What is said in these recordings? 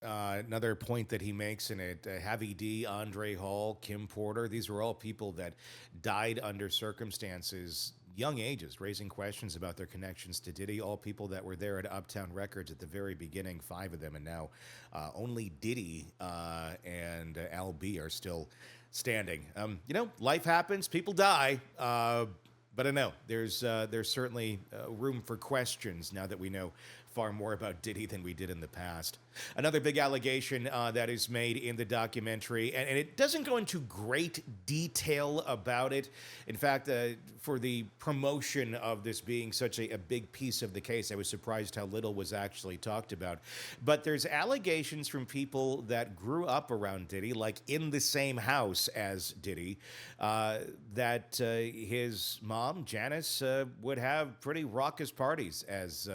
Another point that he makes in it, Heavy D, Andre Hall, Kim Porter, these were all people that died under circumstances, young ages, raising questions about their connections to Diddy. All people that were there at Uptown Records at the very beginning, five of them, and now only Diddy and Al B are still standing. Life happens, people die. But I know there's certainly room for questions now that we know far more about Diddy than we did in the past. Another big allegation that is made in the documentary, and it doesn't go into great detail about it. In fact, for the promotion of this being such a big piece of the case, I was surprised how little was actually talked about. But there's allegations from people that grew up around Diddy, like in the same house as Diddy, that his mom, Janice, would have pretty raucous parties as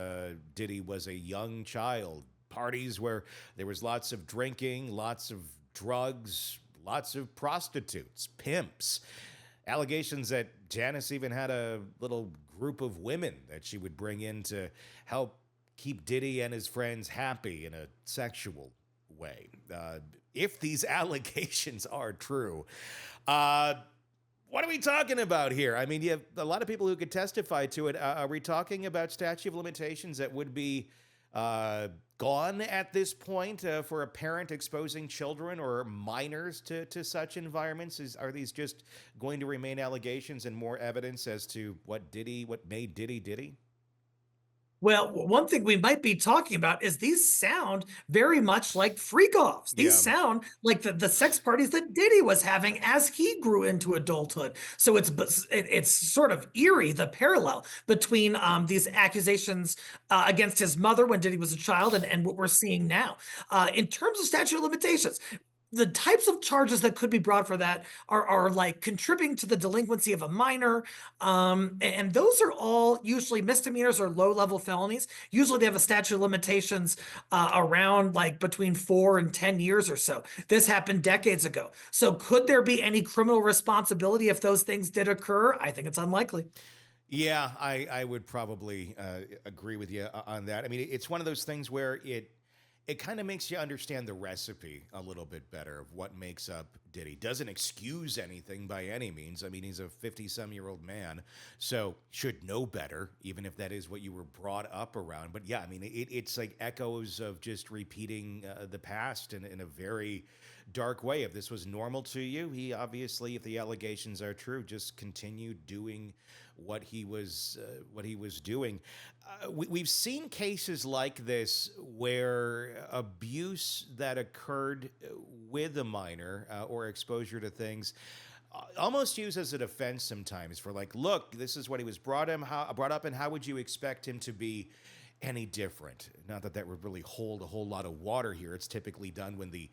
Diddy was a young child. Parties where there was lots of drinking, lots of drugs, lots of prostitutes, pimps. Allegations that Janice even had a little group of women that she would bring in to help keep Diddy and his friends happy in a sexual way. If these allegations are true, what are we talking about here? I mean, you have a lot of people who could testify to it. Are we talking about statute of limitations that would be gone at this point for a parent exposing children or minors to such environments? Are these just going to remain allegations and more evidence as to what made Diddy Diddy? Well, one thing we might be talking about is these sound very much like freak-offs. These Yeah. sound like the sex parties that Diddy was having as he grew into adulthood. So it's sort of eerie, the parallel between these accusations against his mother when Diddy was a child and what we're seeing now. In terms of statute of limitations, the types of charges that could be brought for that are like contributing to the delinquency of a minor, and those are all usually misdemeanors or low-level felonies. Usually they have a statute of limitations around like between 4 and 10 years or so. This happened decades ago. So could there be any criminal responsibility if those things did occur? I think it's unlikely. Yeah, I would probably agree with you on that. I mean, it's one of those things where it kind of makes you understand the recipe a little bit better of what makes up Diddy. Doesn't excuse anything by any means. I mean, he's a 50-some-year-old man, so should know better, even if that is what you were brought up around. But yeah, I mean, it's like echoes of just repeating the past in a very dark way. If this was normal to you, he obviously, if the allegations are true, just continued doing what he was doing. We've seen cases like this where abuse that occurred with a minor or exposure to things almost used as a defense sometimes for like, look, this is what he was brought up, and how would you expect him to be any different? Not that that would really hold a whole lot of water here. It's typically done when the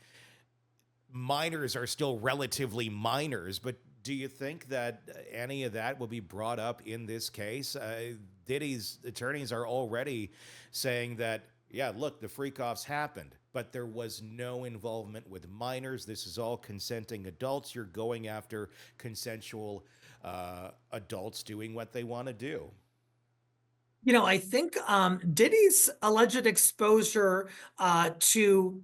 minors are still relatively minors, but do you think that any of that will be brought up in this case? Diddy's attorneys are already saying that, yeah, look, the freak offs happened, but there was no involvement with minors. This is all consenting adults. You're going after consensual adults doing what they want to do. I think Diddy's alleged exposure to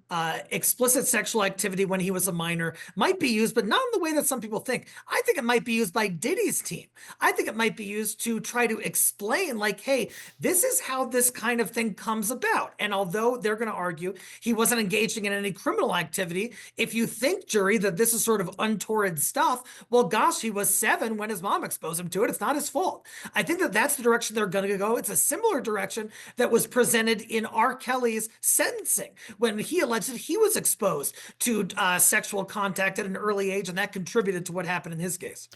explicit sexual activity when he was a minor might be used, but not in the way that some people think. I think it might be used by Diddy's team. I think it might be used to try to explain, like, hey, this is how this kind of thing comes about. And although they're going to argue he wasn't engaging in any criminal activity, if you think, jury, that this is sort of untoward stuff, well, gosh, he was 7 when his mom exposed him to it. It's not his fault. I think that that's the direction they're going to go. It's a similar direction that was presented in R. Kelly's sentencing when he alleged that he was exposed to sexual contact at an early age, and that contributed to what happened in his case.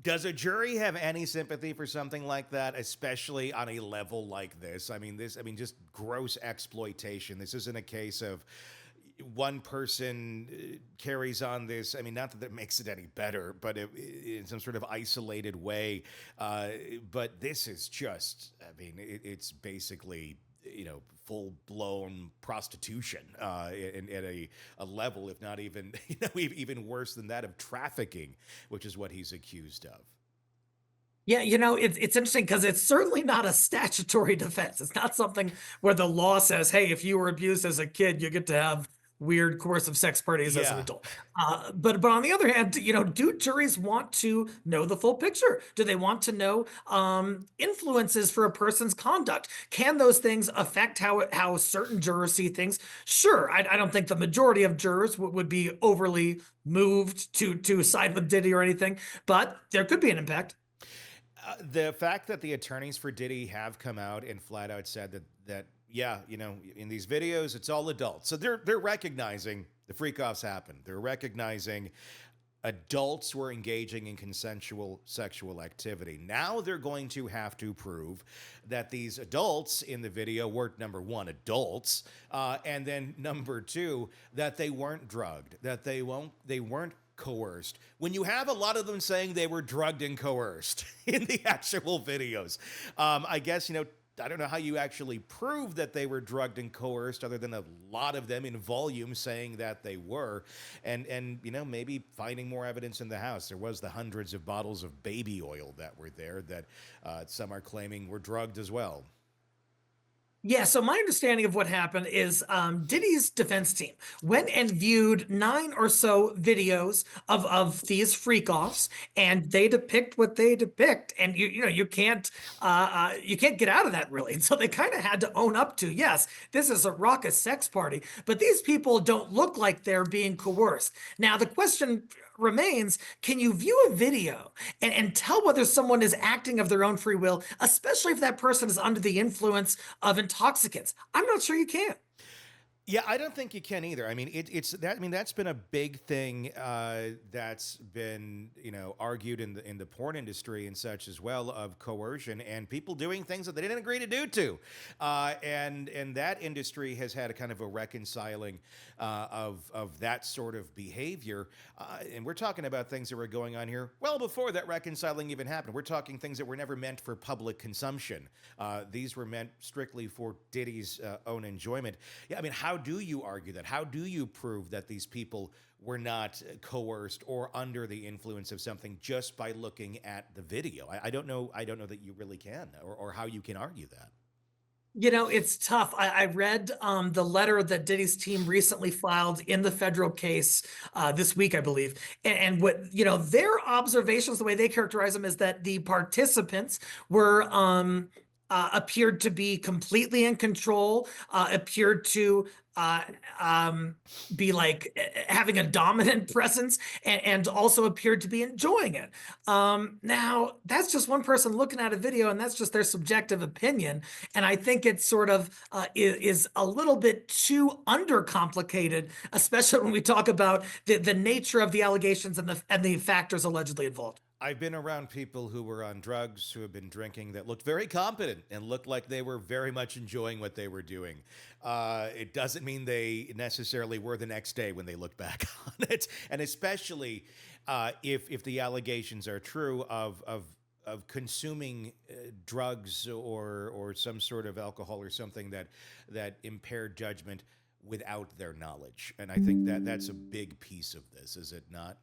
Does a jury have any sympathy for something like that, especially on a level like this? Just gross exploitation. This isn't a case of one person carries on this. I mean, not that that makes it any better, but in some sort of isolated way. But this is just, it's basically, full blown prostitution at a level, if not even, even worse than that of trafficking, which is what he's accused of. Yeah, it's interesting because it's certainly not a statutory defense. It's not something where the law says, "Hey, if you were abused as a kid, you get to have weird coercive sex parties as an Yeah. adult." But on the other hand, do juries want to know the full picture? Do they want to know influences for a person's conduct? Can those things affect how certain jurors see things? Sure, I don't think the majority of jurors would be overly moved to side with Diddy or anything, but there could be an impact. The fact that the attorneys for Diddy have come out and flat out said that yeah, in these videos it's all adults. So they're recognizing the freak offs happened. They're recognizing adults were engaging in consensual sexual activity. Now they're going to have to prove that these adults in the video were, number one, adults, and then number two, that they weren't drugged, that they weren't coerced. When you have a lot of them saying they were drugged and coerced in the actual videos, I guess I don't know how you actually prove that they were drugged and coerced, other than a lot of them in volume saying that they were, and maybe finding more evidence in the house. There was the hundreds of bottles of baby oil that were there that some are claiming were drugged as well. Yeah, so my understanding of what happened is Diddy's defense team went and viewed 9 or so videos of these freak offs, and they depict what they depict, and you can't get out of that really. And so they kind of had to own up to, yes, this is a raucous sex party, but these people don't look like they're being coerced. Now the question remains, can you view a video and tell whether someone is acting of their own free will, especially if that person is under the influence of intoxicants? I'm not sure you can. Yeah, I don't think you can either. I mean, it's that. I mean, that's been a big thing that's been argued in the porn industry and such as well, of coercion and people doing things that they didn't agree to do to, and that industry has had a kind of a reconciling of that sort of behavior, and we're talking about things that were going on here well before that reconciling even happened. We're talking things that were never meant for public consumption. These were meant strictly for Diddy's own enjoyment. Yeah, I mean, how do you argue that? How do you prove that these people were not coerced or under the influence of something just by looking at the video? I don't know. I don't know that you really can, or how you can argue that. It's tough. I read the letter that Diddy's team recently filed in the federal case this week, I believe. And what, their observations, the way they characterize them, is that the participants were appeared to be completely in control, appeared to uh, um, be like having a dominant presence, and also appeared to be enjoying it. Now, that's just one person looking at a video, and that's just their subjective opinion. And I think it's sort of is a little bit too undercomplicated, especially when we talk about the nature of the allegations and the factors allegedly involved. I've been around people who were on drugs, who have been drinking, that looked very competent and looked like they were very much enjoying what they were doing. It doesn't mean they necessarily were the next day when they looked back on it, and especially if the allegations are true of consuming drugs or some sort of alcohol or something that impaired judgment without their knowledge. And I think that's a big piece of this, is it not?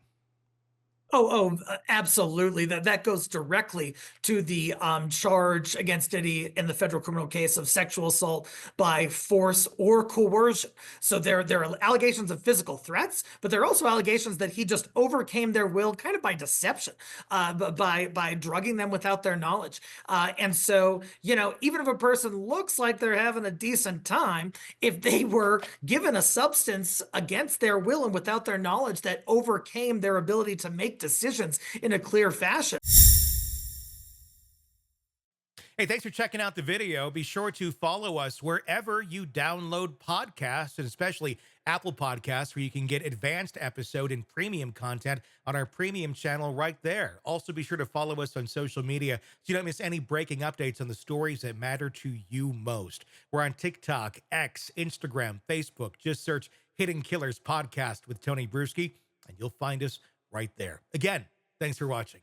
Absolutely. That goes directly to the charge against Diddy in the federal criminal case of sexual assault by force or coercion. So there are allegations of physical threats, but there are also allegations that he just overcame their will, kind of by deception, by drugging them without their knowledge. And so, even if a person looks like they're having a decent time, if they were given a substance against their will and without their knowledge that overcame their ability to make decisions in a clear fashion. Hey, thanks for checking out the video. Be sure to follow us wherever you download podcasts, and especially Apple Podcasts, where you can get advanced episode and premium content on our premium channel right there. Also, be sure to follow us on social media so you don't miss any breaking updates on the stories that matter to you most. We're on TikTok, X, Instagram, Facebook. Just search Hidden Killers Podcast with Tony Bruschi, and you'll find us right there. Again, thanks for watching.